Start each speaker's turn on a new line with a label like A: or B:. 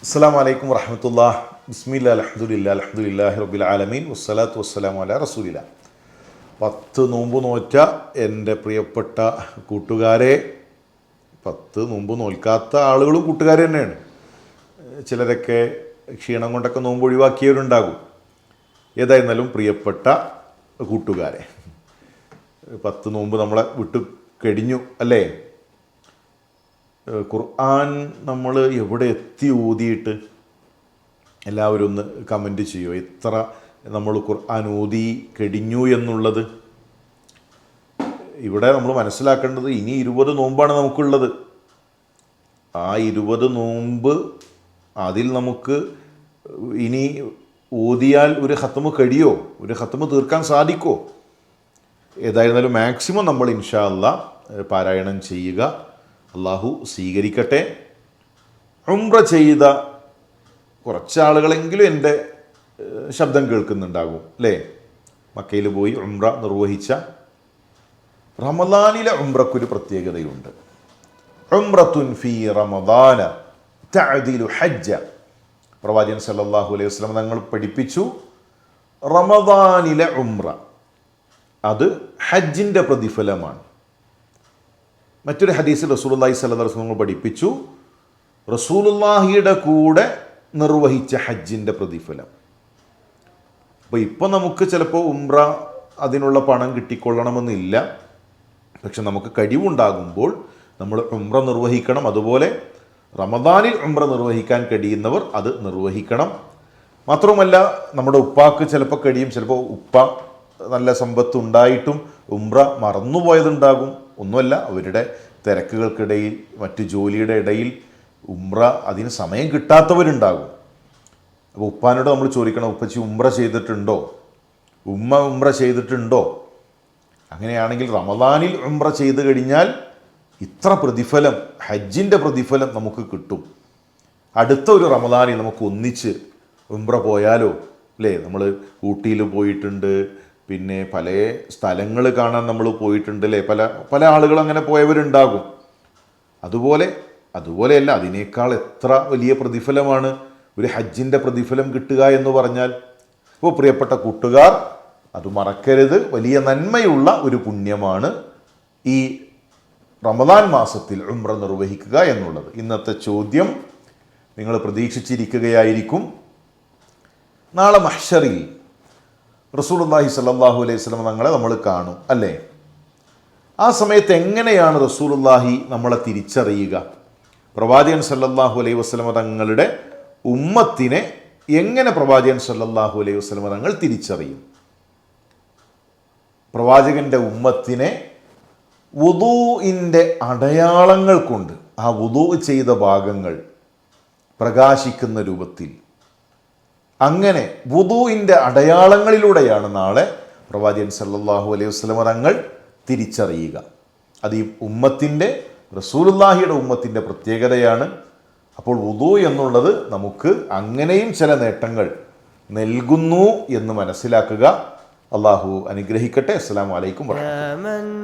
A: അസ്സലാമു അലൈക്കും വറഹ്മത്തുള്ളാഹി. ബിസ്മില്ലാ അൽഹംദുലില്ലാഹി റബ്ബിൽ ആലമീൻ വസ്സലാത്തു വസ്സലാമു അലാ റസൂലില്ലാ. 10 നോമ്പ് നോറ്റ എൻ്റെ പ്രിയപ്പെട്ട കൂട്ടുകാരെ, 10 നോമ്പ് നോൽക്കാത്ത ആളുകളും കൂട്ടുകാർ തന്നെയാണ്. ചിലരൊക്കെ ക്ഷീണം കൊണ്ടൊക്കെ നോമ്പ് ഒഴിവാക്കിയവരുണ്ടാകും. ഏതായിരുന്നാലും പ്രിയപ്പെട്ട കൂട്ടുകാരെ, 10 നോമ്പ് നമ്മളെ വിട്ടു കഴിഞ്ഞു അല്ലേ? ഖുർആൻ നമ്മൾ എവിടെ എത്തി ഓതിയിട്ട് എല്ലാവരും ഒന്ന് കമൻറ്റ് ചെയ്യുമോ? എത്ര നമ്മൾ ഖുർആൻ ഓതി കഴിഞ്ഞു എന്നുള്ളത്. ഇവിടെ നമ്മൾ മനസ്സിലാക്കേണ്ടത് ഇനി 20 നോമ്പാണ് നമുക്കുള്ളത്. ആ 20 നോമ്പ് അതിൽ നമുക്ക് ഇനി ഓതിയാൽ ഒരു ഖത്മ് കഴിയോ? ഒരു ഖത്മ് തീർക്കാൻ സാധിക്കുമോ? ഏതായിരുന്നാലും മാക്സിമം നമ്മൾ ഇൻഷാ അല്ലാഹ് പാരായണം ചെയ്യുക. അള്ളാഹു സ്വീകരിക്കട്ടെ. ഉംറ ചെയ്ത കുറച്ചാളുകളെങ്കിലും എൻ്റെ ശബ്ദം കേൾക്കുന്നുണ്ടാകും അല്ലേ? മക്കയിൽ പോയി ഉംറ നിർവഹിച്ച. റമദാനിലെ ഉംറക്കൊരു പ്രത്യേകതയുണ്ട്. ഉംറത്തുൻ ഫീ റമദാന തഅദിലു ഹജ്ജ. പ്രവാചകൻ സല്ലല്ലാഹു അലൈഹി വസല്ലം തങ്ങൾ പഠിപ്പിച്ചു, റമദാനിലെ ഉംറ അത് ഹജ്ജിൻ്റെ പ്രതിഫലമാണ്. മറ്റൊരു ഹദീസിൽ റസൂലുള്ളാഹി സ്വല്ലല്ലാഹു അലൈഹി വസല്ലം പഠിപ്പിച്ചു, റസൂലുള്ളാഹിയുടെ കൂടെ നിർവഹിച്ച ഹജ്ജിൻ്റെ പ്രതിഫലം. അപ്പോൾ ഇപ്പോൾ നമുക്ക് ചിലപ്പോൾ ഉംറ അതിനുള്ള പണം കിട്ടിക്കൊള്ളണമെന്നില്ല. പക്ഷെ നമുക്ക് കഴിവുണ്ടാകുമ്പോൾ നമ്മൾ ഉംറ നിർവഹിക്കണം. അതുപോലെ റമദാനിൽ ഉംറ നിർവഹിക്കാൻ കഴിയുന്നവർ അത് നിർവഹിക്കണം. മാത്രവുമല്ല, നമ്മുടെ ഉപ്പാക്ക് ചിലപ്പോൾ കഴിയും, ചിലപ്പോൾ ഉപ്പ നല്ല സമ്പത്ത് ഉണ്ടായിട്ടും ഉംറ മറന്നുപോയതുണ്ടാകും. ഒന്നുമല്ല, അവരുടെ തിരക്കുകൾക്കിടയിൽ മറ്റ് ജോലിയുടെ ഇടയിൽ ഉംറ അതിന് സമയം കിട്ടാത്തവരുണ്ടാകും. അപ്പോൾ ഉപ്പാനോട് നമ്മൾ ചോദിക്കണം, ഉപ്പച്ചി ഉംറ ചെയ്തിട്ടുണ്ടോ? ഉമ്മ ഉംറ ചെയ്തിട്ടുണ്ടോ? അങ്ങനെയാണെങ്കിൽ റമദാനിൽ ഉംറ ചെയ്ത് കഴിഞ്ഞാൽ ഇത്ര പ്രതിഫലം, ഹജ്ജിൻ്റെ പ്രതിഫലം നമുക്ക് കിട്ടും. അടുത്ത ഒരു റമദാനിൽ നമുക്ക് ഒന്നിച്ച് ഉംറ പോയാലോ അല്ലേ? നമ്മൾ ഊട്ടിയിൽ പോയിട്ടുണ്ട്, പിന്നെ പല സ്ഥലങ്ങൾ കാണാൻ നമ്മൾ പോയിട്ടുണ്ട് അല്ലേ? പല ആളുകൾ അങ്ങനെ പോയവരുണ്ടാകും. അതുപോലെയല്ല, അതിനേക്കാൾ എത്ര വലിയ പ്രതിഫലമാണ് ഒരു ഹജ്ജിൻ്റെ പ്രതിഫലം കിട്ടുക എന്ന് പറഞ്ഞാൽ. അപ്പോൾ പ്രിയപ്പെട്ട കൂട്ടുകാർ, അത് മറക്കരുത്. വലിയ നന്മയുള്ള ഒരു പുണ്യമാണ് ഈ റമദാൻ മാസത്തിൽ ഉംറ നിർവഹിക്കുക എന്നുള്ളത്. ഇന്നത്തെ ചോദ്യം നിങ്ങൾ പ്രതീക്ഷിച്ചിരിക്കുകയായിരിക്കും. നാളെ മഹ്ശറിൽ റസൂലുള്ളാഹി സ്വല്ലല്ലാഹു അലൈഹി വസല്ലം തങ്ങളെ നമ്മൾ കാണും അല്ലേ? ആ സമയത്ത് എങ്ങനെയാണ് റസൂലുള്ളാഹി നമ്മളെ തിരിച്ചറിയുക? പ്രവാചകൻ സ്വല്ലല്ലാഹു അലൈഹി വസല്ലം തങ്ങളുടെ ഉമ്മത്തിനെ എങ്ങനെ പ്രവാചകൻ സ്വല്ലല്ലാഹു അലൈഹി വസല്ലം തങ്ങൾ തിരിച്ചറിയും? പ്രവാചകൻ്റെ ഉമ്മത്തിനെ വുദൂഇൻ്റെ അടയാളങ്ങൾ കൊണ്ട്, ആ വുദൂ ചെയ്ത ഭാഗങ്ങൾ പ്രകാശിക്കുന്ന രൂപത്തിൽ, അങ്ങനെ വുദൂഇൻ്റെ അടയാളങ്ങളിലൂടെയാണ് നാളെ പ്രവാചകൻ സല്ലല്ലാഹു അലൈഹി വസല്ലം തങ്ങൾ തിരിച്ചറിയുക. അത് ഈ ഉമ്മത്തിൻ്റെ, റസൂലുള്ളാഹിയുടെ ഉമ്മത്തിൻ്റെ പ്രത്യേകതയാണ്. അപ്പോൾ വുദൂ എന്നുള്ളത് നമുക്ക് അങ്ങനെയും ചില നേട്ടങ്ങൾ നൽകുന്നു എന്ന് മനസ്സിലാക്കുക. അള്ളാഹു അനുഗ്രഹിക്കട്ടെ. അസ്സലാമു അലൈക്കും വറഹ്മത്തുള്ളാഹി.